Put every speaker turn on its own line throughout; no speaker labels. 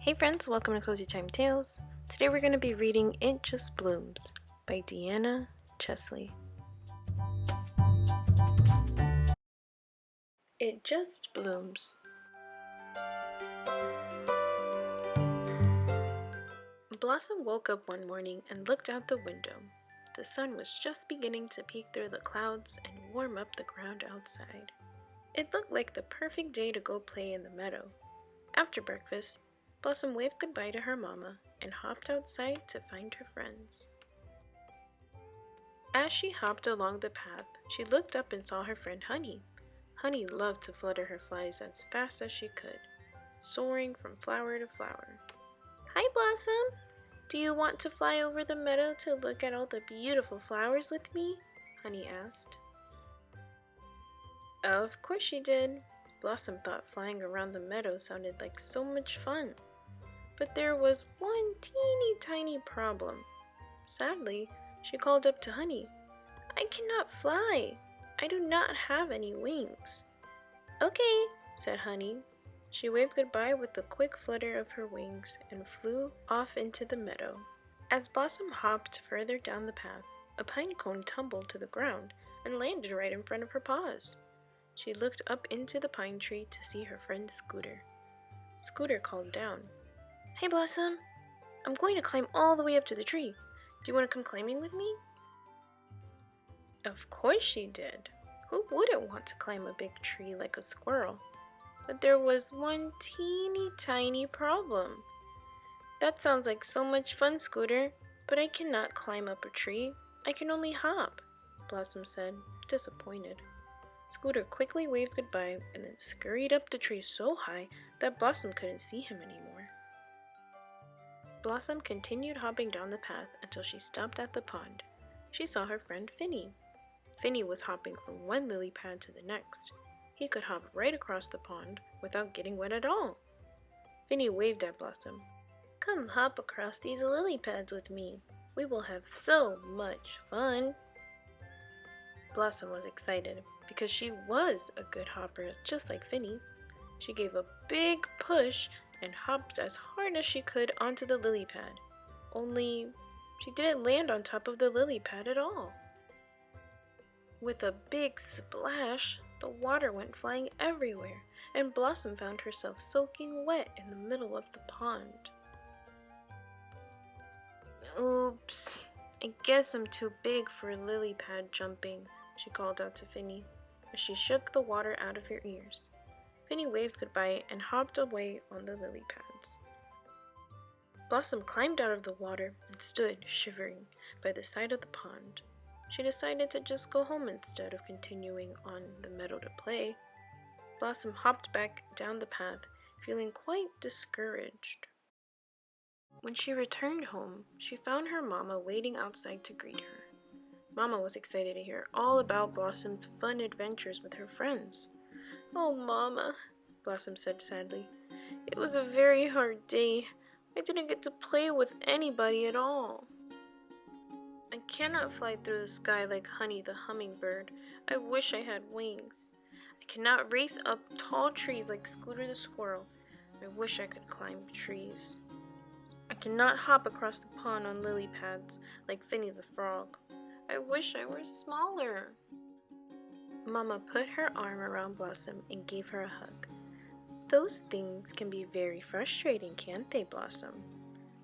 Hey friends, welcome to Cozy Time Tales. Today we're going to be reading It Just Blooms by Deanna, Chesley. It Just Blooms. Blossom woke up one morning and looked out the window. The sun was just beginning to peek through the clouds and warm up the ground outside. It looked like the perfect day to go play in the meadow. After breakfast, Blossom waved goodbye to her mama and hopped outside to find her friends. As she hopped along the path, she looked up and saw her friend Honey. Honey loved to flutter her flies as fast as she could, soaring from flower to flower. "Hi, Blossom! Do you want to fly over the meadow to look at all the beautiful flowers with me?" Honey asked. Of course she did. Blossom thought flying around the meadow sounded like so much fun. But there was one teeny tiny problem. Sadly, she called up to Honey. "I cannot fly. I do not have any wings." "Okay," said Honey. She waved goodbye with a quick flutter of her wings and flew off into the meadow. As Blossom hopped further down the path, a pine cone tumbled to the ground and landed right in front of her paws. She looked up into the pine tree to see her friend Scooter. Scooter called down. "Hey, Blossom! I'm going to climb all the way up to the tree. Do you want to come climbing with me?" Of course she did. Who wouldn't want to climb a big tree like a squirrel? But there was one teeny tiny problem. "That sounds like so much fun, Scooter, but I cannot climb up a tree. I can only hop," Blossom said, disappointed. Scooter quickly waved goodbye and then scurried up the tree so high that Blossom couldn't see him anymore. Blossom continued hopping down the path until she stopped at the pond. She saw her friend Finny. Finny was hopping from one lily pad to the next. He could hop right across the pond without getting wet at all. Finny waved at Blossom. "Come hop across these lily pads with me. We will have so much fun." Blossom was excited because she was a good hopper just like Finny. She gave a big push and hopped as hard as she could onto the lily pad. Only she didn't land on top of the lily pad at all. With a big splash, the water went flying everywhere, and Blossom found herself soaking wet in the middle of the pond. "Oops, I guess I'm too big for lily pad jumping," she called out to Finny as she shook the water out of her ears. Finny waved goodbye and hopped away on the lily pads. Blossom climbed out of the water and stood shivering by the side of the pond. She decided to just go home instead of continuing on the meadow to play. Blossom hopped back down the path, feeling quite discouraged. When she returned home, she found her mama waiting outside to greet her. Mama was excited to hear all about Blossom's fun adventures with her friends. "Oh, Mama," Blossom said sadly, "it was a very hard day. I didn't get to play with anybody at all. I cannot fly through the sky like Honey the hummingbird. I wish I had wings. I cannot race up tall trees like Scooter the squirrel. I wish I could climb trees. I cannot hop across the pond on lily pads like Finny the frog. I wish I were smaller." Mama put her arm around Blossom and gave her a hug. "Those things can be very frustrating, can't they, Blossom?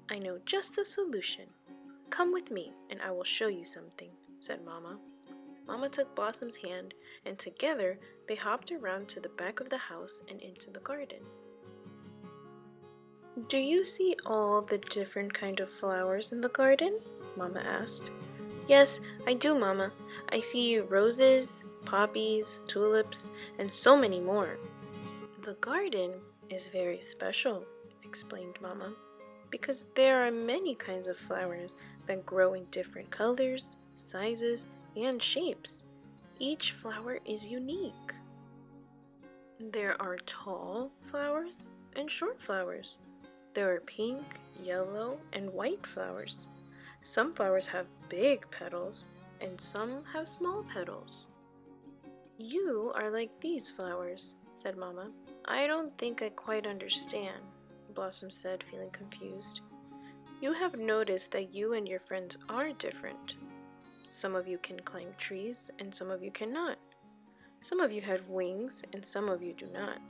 I know just the solution. Come with me and I will show you something," said Mama. Mama took Blossom's hand and together they hopped around to the back of the house and into the garden. "Do you see all the different kind of flowers in the garden?" Mama asked. "Yes, I do, Mama. I see roses, poppies, tulips, and so many more." "The garden is very special," explained Mama, "because there are many kinds of flowers that grow in different colors, sizes, and shapes. Each flower is unique. There are tall flowers and short flowers. There are pink, yellow, and white flowers. Some flowers have big petals, and some have small petals." "You are like these flowers," said Mama. "I don't think I quite understand. Blossom said, feeling confused. You have noticed that you and your friends are different. Some of you can climb trees and some of you cannot. Some of you have wings and some of you do not.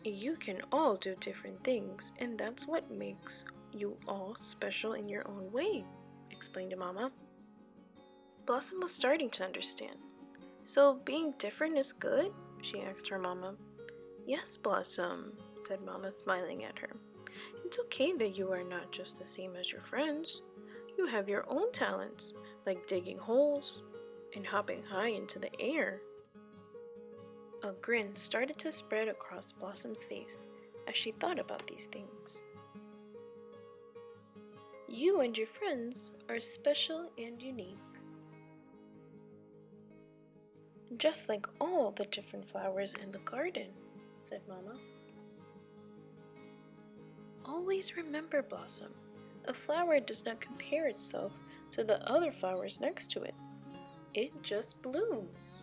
You can all do different things, and that's what makes you all special in your own way, explained Mama. Blossom was starting to understand. So being different is good? She asked her Mama. Yes, Blossom, said Mama, smiling at her. It's okay that you are not just the same as your friends. You have your own talents, like digging holes and hopping high into the air. A grin started to spread across Blossom's face as she thought about these things. You and your friends are special and unique, just like all the different flowers in the garden, said Mama. Always remember, Blossom, a flower does not compare itself to the other flowers next to it. It just blooms.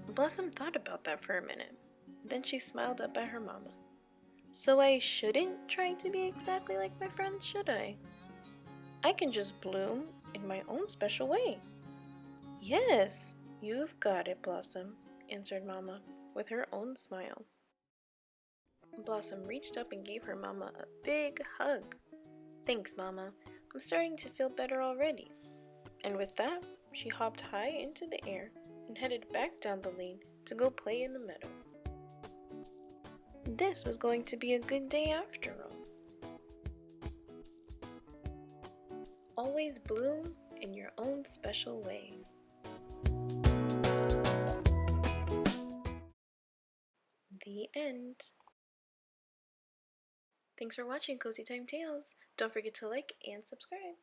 Blossom thought about that for a minute. Then she smiled up at her Mama. So I shouldn't try to be exactly like my friends, should I? I can just bloom in my own special way. Yes, you've got it, Blossom, answered Mama with her own smile. Blossom reached up and gave her Mama a big hug. Thanks, Mama. I'm starting to feel better already. And with that, she hopped high into the air and headed back down the lane to go play in the meadow. This was going to be a good day after all. Always bloom in your own special way. The end. Thanks for watching Cozy Time Tales. Don't forget to like and subscribe.